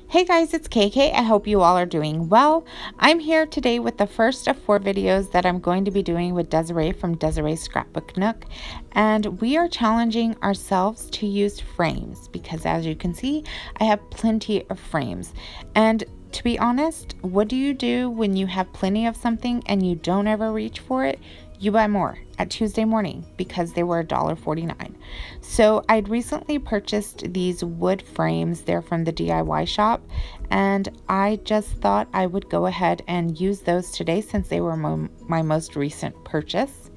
Hey guys, it's KK. I hope you all are doing well. I'm here today with the first of 4 videos that I'm going to be doing with Desiree from Desiree's Scrapbook Nook. And we are challenging ourselves to use frames because, as you can see, I have plenty of frames. And to be honest, what do you do when you have plenty of something and you don't ever reach for it? You buy more at Tuesday morning because they were $1.49. So I'd recently purchased these wood frames. They're from the DIY shop, and I just thought I would go ahead and use those today since they were my most recent purchase.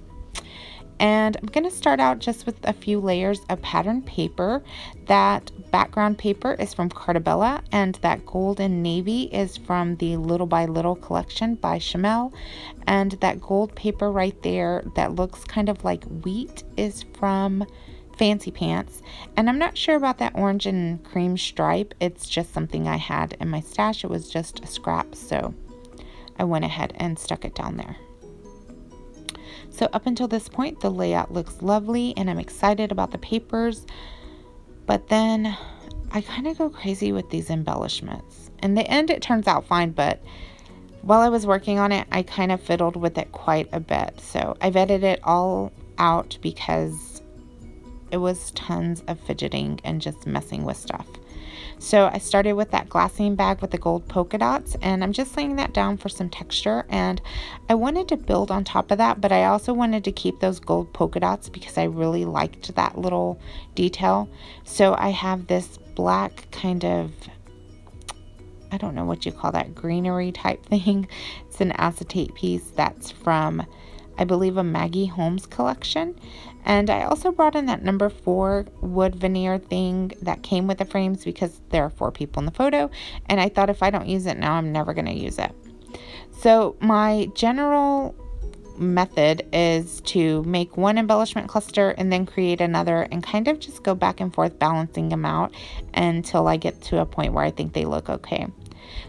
And I'm going to start out just with a few layers of pattern paper. That background paper is from Cartabella, and that gold and navy is from the Little by Little collection by Shamel. And that gold paper right there that looks kind of like wheat is from Fancy Pants. And I'm not sure about that orange and cream stripe. It's just something I had in my stash. It was just a scrap, so I went ahead and stuck it down there. So up until this point, the layout looks lovely and I'm excited about the papers, but then I kind of go crazy with these embellishments. In the end, it turns out fine, but while I was working on it, I kind of fiddled with it quite a bit. So I've edited it all out because it was tons of fidgeting and just messing with stuff. So I started with that glassine bag with the gold polka dots, and I'm just laying that down for some texture, and I wanted to build on top of that, but I also wanted to keep those gold polka dots because I really liked that little detail. So I have this black kind of, I don't know what you call that, greenery type thing. It's an acetate piece that's from, I believe, a Maggie Holmes collection. And I also brought in that number 4 wood veneer thing that came with the frames because there are 4 people in the photo. And I thought if I don't use it now, I'm never going to use it. So my general method is to make one embellishment cluster and then create another and kind of just go back and forth balancing them out until I get to a point where I think they look okay.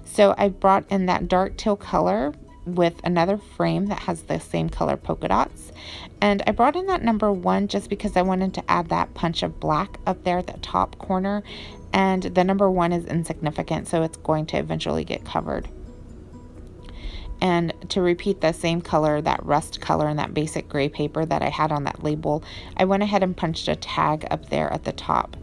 So I brought in that dark teal color with another frame that has the same color polka dots, and I brought in that number 1 just because I wanted to add that punch of black up there at the top corner, and the number 1 is insignificant, so it's going to eventually get covered. And to repeat the same color, that rust color and that basic gray paper that I had on that label, I went ahead and punched a tag up there at the top.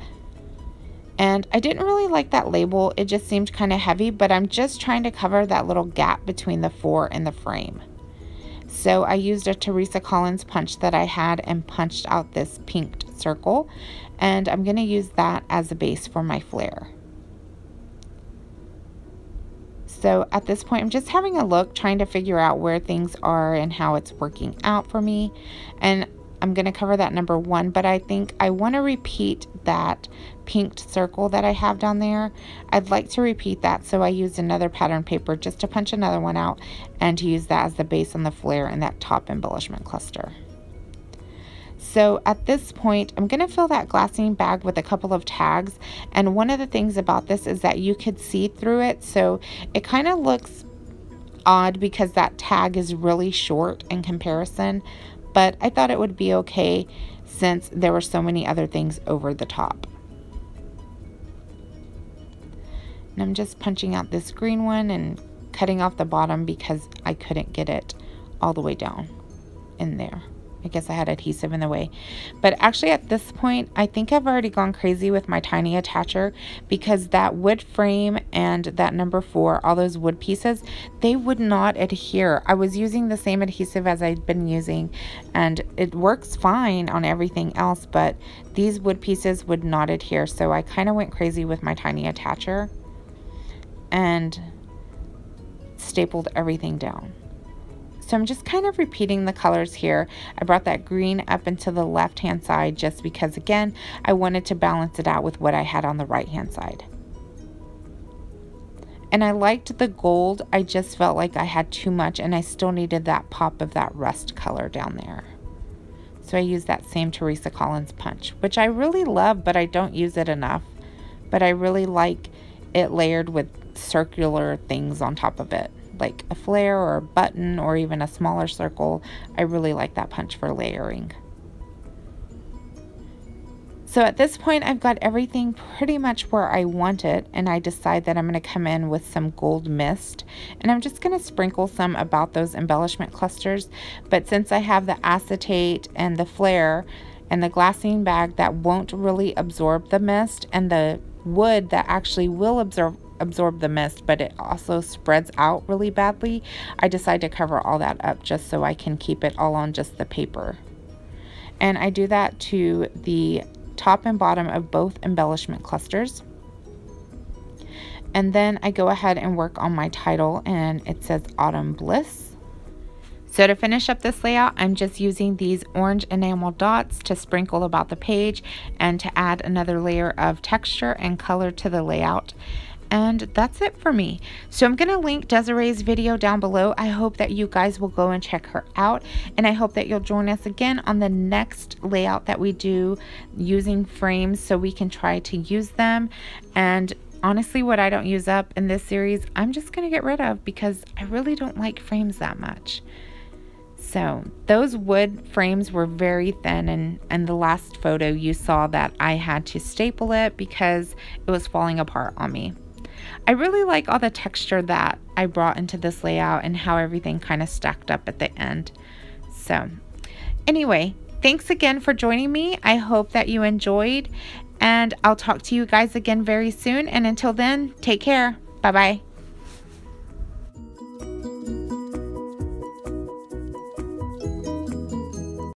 And I didn't really like that label. It just seemed kind of heavy, but I'm just trying to cover that little gap between the 4 and the frame. So I used a Teresa Collins punch that I had and punched out this pinked circle, and I'm going to use that as a base for my flare. So at this point, I'm just having a look, trying to figure out where things are and how it's working out for me. And I'm going to cover that number 1, but I think I want to repeat that pinked circle that I have down there. I'd like to repeat that, so I used another pattern paper just to punch another one out and to use that as the base on the flare and that top embellishment cluster. So at this point, I'm going to fill that glassine bag with a couple of tags, and one of the things about this is that you could see through it, so it kind of looks odd because that tag is really short in comparison, but I thought it would be okay since there were so many other things over the top. And I'm just punching out this green one and cutting off the bottom because I couldn't get it all the way down in there. I guess I had adhesive in the way. But actually at this point, I think I've already gone crazy with my tiny attacher because that wood frame and that number 4, all those wood pieces, they would not adhere. I was using the same adhesive as I'd been using and it works fine on everything else, but these wood pieces would not adhere. So I kind of went crazy with my tiny attacher and stapled everything down. So I'm just kind of repeating the colors here. I brought that green up into the left hand side just because, again, I wanted to balance it out with what I had on the right hand side. And I liked the gold. I just felt like I had too much and I still needed that pop of that rust color down there. So I used that same Teresa Collins punch, which I really love, but I don't use it enough. But I really like it layered with circular things on top of it, like a flare or a button or even a smaller circle. I really like that punch for layering. So at this point, I've got everything pretty much where I want it, and I decide that I'm going to come in with some gold mist, and I'm just going to sprinkle some about those embellishment clusters. But since I have the acetate and the flare and the glassine bag that won't really absorb the mist, and the wood that actually will absorb the mist, but it also spreads out really badly, I decide to cover all that up just so I can keep it all on just the paper. And I do that to the top and bottom of both embellishment clusters. And then I go ahead and work on my title, and it says Autumn Bliss. So to finish up this layout, I'm just using these orange enamel dots to sprinkle about the page and to add another layer of texture and color to the layout. And that's it for me. So I'm going to link Desiree's video down below. I hope that you guys will go and check her out, and I hope that you'll join us again on the next layout that we do using frames so we can try to use them. And honestly, what I don't use up in this series, I'm just going to get rid of because I really don't like frames that much. So those wood frames were very thin, and the last photo you saw that I had to staple it because it was falling apart on me. I really like all the texture that I brought into this layout and how everything kind of stacked up at the end. So anyway, thanks again for joining me. I hope that you enjoyed, and I'll talk to you guys again very soon. And until then, take care. Bye-bye.